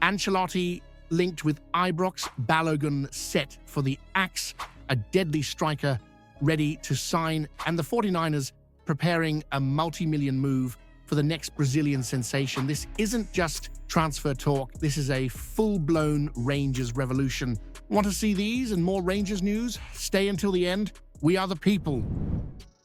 Ancelotti linked with Ibrox, Balogun set for the axe, a deadly striker ready to sign, and the 49ers preparing a multi-million move for the next Brazilian sensation. This isn't just transfer talk, this is a full-blown Rangers revolution. Want to see these and more Rangers news? Stay until the end. We are the people.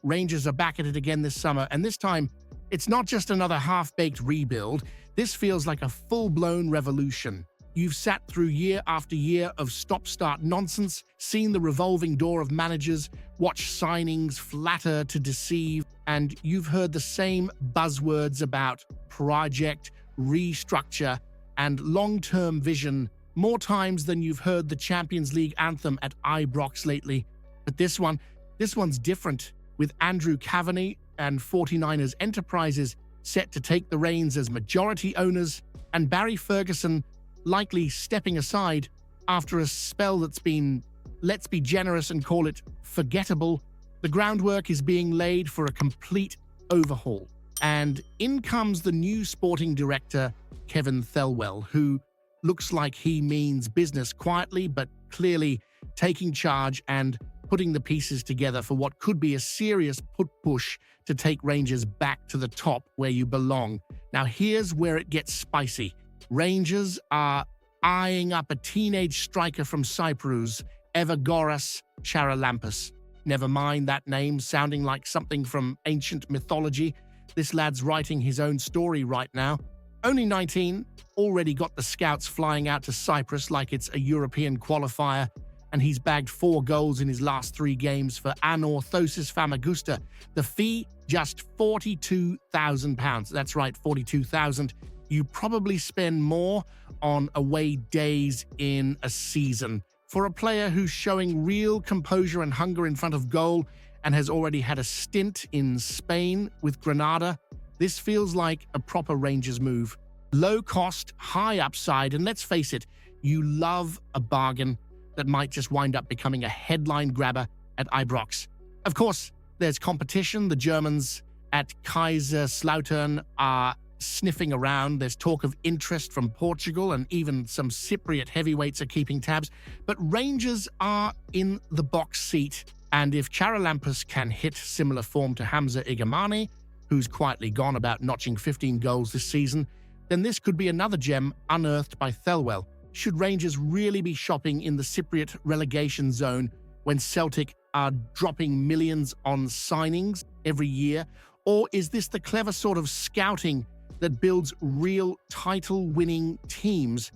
Rangers are back at it again this summer, and this time, it's not just another half-baked rebuild. This feels like a full-blown revolution. You've sat through year after year of stop-start nonsense, seen the revolving door of managers, watched signings flatter to deceive, and you've heard the same buzzwords about project, restructure, and long-term vision more times than you've heard the Champions League anthem at Ibrox lately. But this one's different, with Andrew Cavenagh and 49ers Enterprises set to take the reins as majority owners, and Barry Ferguson likely stepping aside after a spell that's been, let's be generous and call it forgettable. The groundwork is being laid for a complete overhaul. And in comes the new sporting director, Kevin Thelwell, who looks like he means business quietly, but clearly taking charge and putting the pieces together for what could be a serious push to take Rangers back to the top where you belong. Now here's where it gets spicy. Rangers are eyeing up a teenage striker from Cyprus, Evagoras Charalampos. Never mind that name sounding like something from ancient mythology. This lad's writing his own story right now. Only 19, already got the scouts flying out to Cyprus like it's a European qualifier, and he's bagged 4 goals in his last 3 games for Anorthosis Famagusta. The fee, just £42,000. That's right, 42,000. You probably spend more on away days in a season. For a player who's showing real composure and hunger in front of goal and has already had a stint in Spain with Granada, this feels like a proper Rangers move. Low cost, high upside, and let's face it, you love a bargain that might just wind up becoming a headline grabber at Ibrox. Of course, there's competition. The Germans at Kaiserslautern are sniffing around. There's talk of interest from Portugal, and even some Cypriot heavyweights are keeping tabs. But Rangers are in the box seat, and if Charalampos can hit similar form to Hamza Igamani, who's quietly gone about notching 15 goals this season, then this could be another gem unearthed by Thelwell. Should Rangers really be shopping in the Cypriot relegation zone when Celtic are dropping millions on signings every year? Or is this the clever sort of scouting that builds real title-winning teams?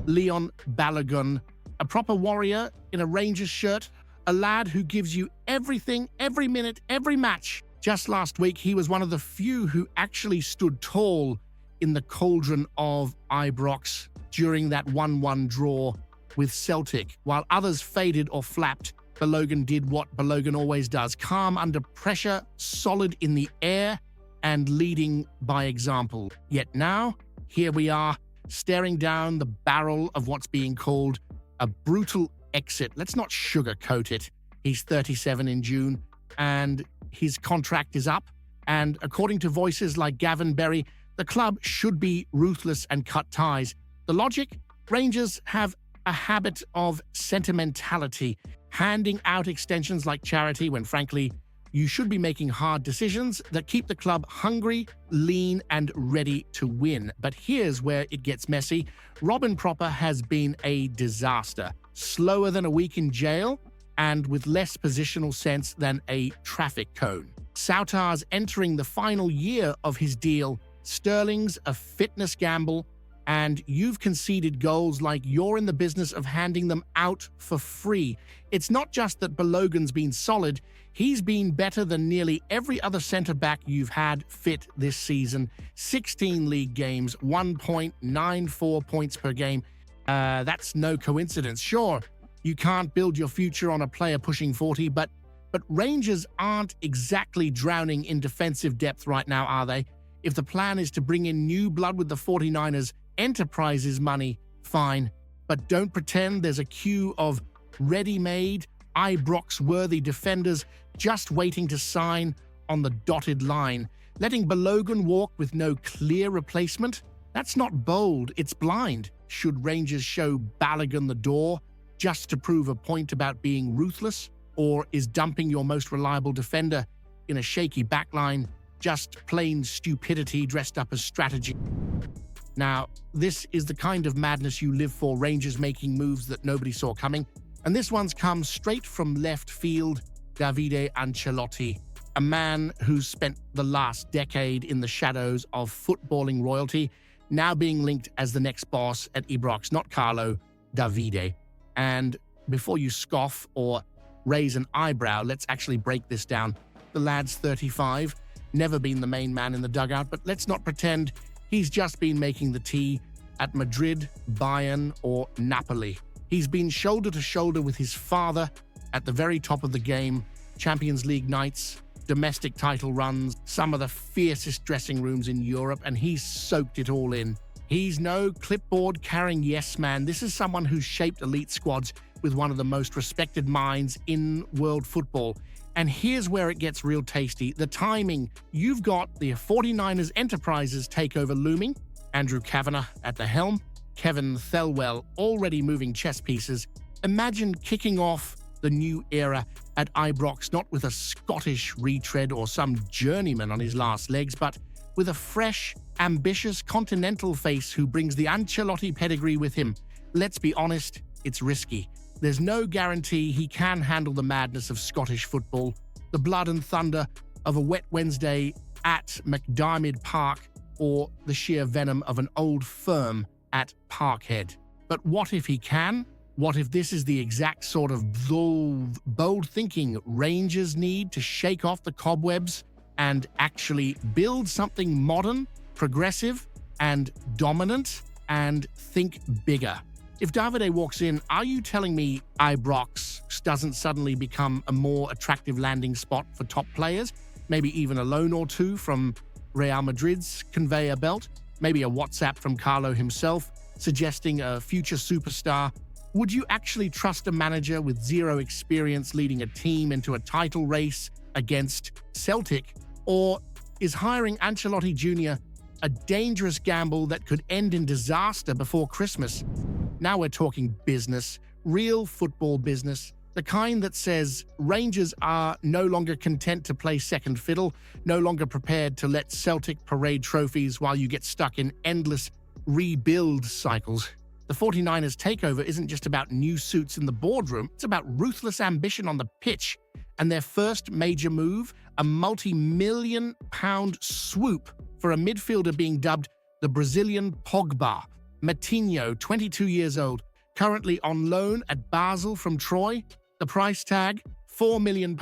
Leon Balagun, a proper warrior in a Rangers shirt, a lad who gives you everything, every minute, every match. Just last week, he was one of the few who actually stood tall in the cauldron of Ibrox during that 1-1 draw with Celtic. While others faded or flapped, Balogun did what Balogun always does: calm under pressure, solid in the air, and leading by example. Yet now, here we are, staring down the barrel of what's being called a brutal exit. Let's not sugarcoat it. He's 37 in June, and his contract is up. And according to voices like Gavin Berry, the club should be ruthless and cut ties. The logic? Rangers have a habit of sentimentality, handing out extensions like charity when, frankly, you should be making hard decisions that keep the club hungry, lean, and ready to win. But here's where it gets messy. Robin Proper has been a disaster. Slower than a week in jail, and with less positional sense than a traffic cone. Sautar's entering the final year of his deal. Sterling's a fitness gamble, and you've conceded goals like you're in the business of handing them out for free. It's not just that Balogun's been solid, he's been better than nearly every other centre-back you've had fit this season. 16 league games, 1.94 points per game. That's no coincidence. Sure, you can't build your future on a player pushing 40, but Rangers aren't exactly drowning in defensive depth right now, are they? If the plan is to bring in new blood with the 49ers Enterprises money, fine. But don't pretend there's a queue of ready-made, Ibrox-worthy defenders just waiting to sign on the dotted line. Letting Balogun walk with no clear replacement? That's not bold, it's blind. Should Rangers show Balagan the door just to prove a point about being ruthless? Or is dumping your most reliable defender in a shaky backline just plain stupidity dressed up as strategy? Now, this is the kind of madness you live for, Rangers making moves that nobody saw coming. And this one's come straight from left field, Davide Ancelotti, a man who's spent the last decade in the shadows of footballing royalty, now being linked as the next boss at Ibrox, not Carlo, Davide. And before you scoff or raise an eyebrow, let's actually break this down. The lad's 35, never been the main man in the dugout, but let's not pretend he's just been making the tea at Madrid, Bayern, or Napoli. He's been shoulder to shoulder with his father at the very top of the game, Champions League nights, domestic title runs, some of the fiercest dressing rooms in Europe, and he's soaked it all in. He's no clipboard-carrying yes-man. This is someone who's shaped elite squads with one of the most respected minds in world football. And here's where it gets real tasty. The timing. You've got the 49ers Enterprises takeover looming, Andrew Cavenagh at the helm, Kevin Thelwell already moving chess pieces. Imagine kicking off the new era at Ibrox, not with a Scottish retread or some journeyman on his last legs, but with a fresh, ambitious continental face who brings the Ancelotti pedigree with him. Let's be honest, it's risky. There's no guarantee he can handle the madness of Scottish football, the blood and thunder of a wet Wednesday at McDiarmid Park, or the sheer venom of an old firm at Parkhead. But what if he can? What if this is the exact sort of bold thinking Rangers need to shake off the cobwebs and actually build something modern, progressive, and dominant, and think bigger? If Davide walks in, are you telling me Ibrox doesn't suddenly become a more attractive landing spot for top players? Maybe even a loan or two from Real Madrid's conveyor belt? Maybe a WhatsApp from Carlo himself suggesting a future superstar? Would you actually trust a manager with zero experience leading a team into a title race against Celtic? Or is hiring Ancelotti Jr. a dangerous gamble that could end in disaster before Christmas? Now we're talking business, real football business, the kind that says Rangers are no longer content to play second fiddle, no longer prepared to let Celtic parade trophies while you get stuck in endless rebuild cycles. The 49ers takeover isn't just about new suits in the boardroom, it's about ruthless ambition on the pitch. And their first major move, a multi-million-pound swoop for a midfielder being dubbed the Brazilian Pogba. Metinho, 22 years old, currently on loan at Basel from Troy. The price tag, £4 million.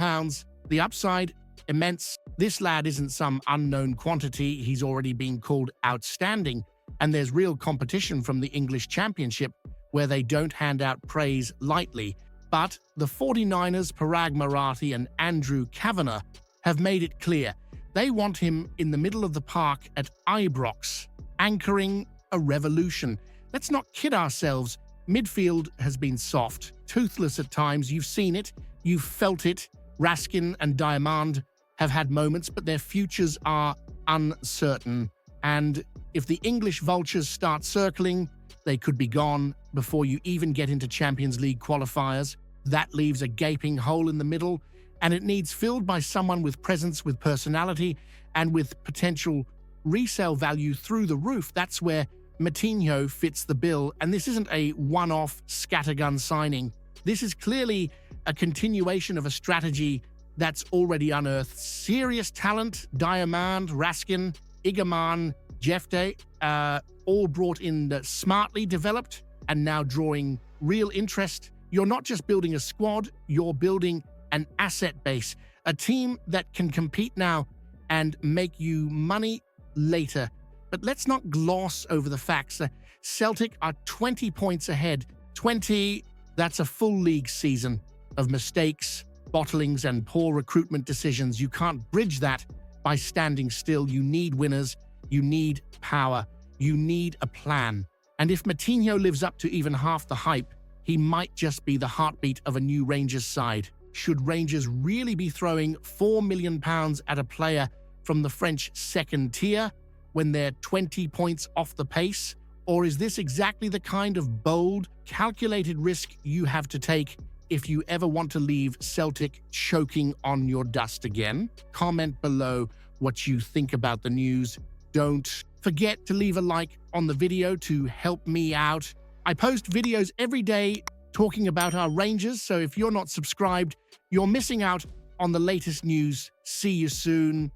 The upside, immense. This lad isn't some unknown quantity. He's already been called outstanding. And there's real competition from the English Championship, where they don't hand out praise lightly. But the 49ers, Parag Marathi and Andrew Cavenagh have made it clear they want him in the middle of the park at Ibrox, anchoring a revolution. Let's not kid ourselves. Midfield has been soft, toothless at times. You've seen it. You've felt it. Raskin and Diamond have had moments, but their futures are uncertain. And if the English vultures start circling, they could be gone before you even get into Champions League qualifiers. That leaves a gaping hole in the middle, and it needs filled by someone with presence, with personality, and with potential resale value through the roof. That's where Metinho fits the bill, and this isn't a one-off scattergun signing. This is clearly a continuation of a strategy that's already unearthed serious talent. Diamond, Raskin, Igaman, Jefte, all brought in smartly developed and now drawing real interest. You're not just building a squad, you're building an asset base, a team that can compete now and make you money later. But let's not gloss over the facts. Celtic are 20 points ahead. 20, that's a full league season of mistakes, bottlings, and poor recruitment decisions. You can't bridge that by standing still. You need winners. You need power. You need a plan. And if Metinho lives up to even half the hype, he might just be the heartbeat of a new Rangers side. Should Rangers really be throwing £4 million at a player from the French second tier? when they're 20 points off the pace? Or is this exactly the kind of bold, calculated risk you have to take if you ever want to leave Celtic choking on your dust again? Comment below what you think about the news. Don't forget to leave a like on the video to help me out. I post videos every day talking about our Rangers, so if you're not subscribed, you're missing out on the latest news. See you soon.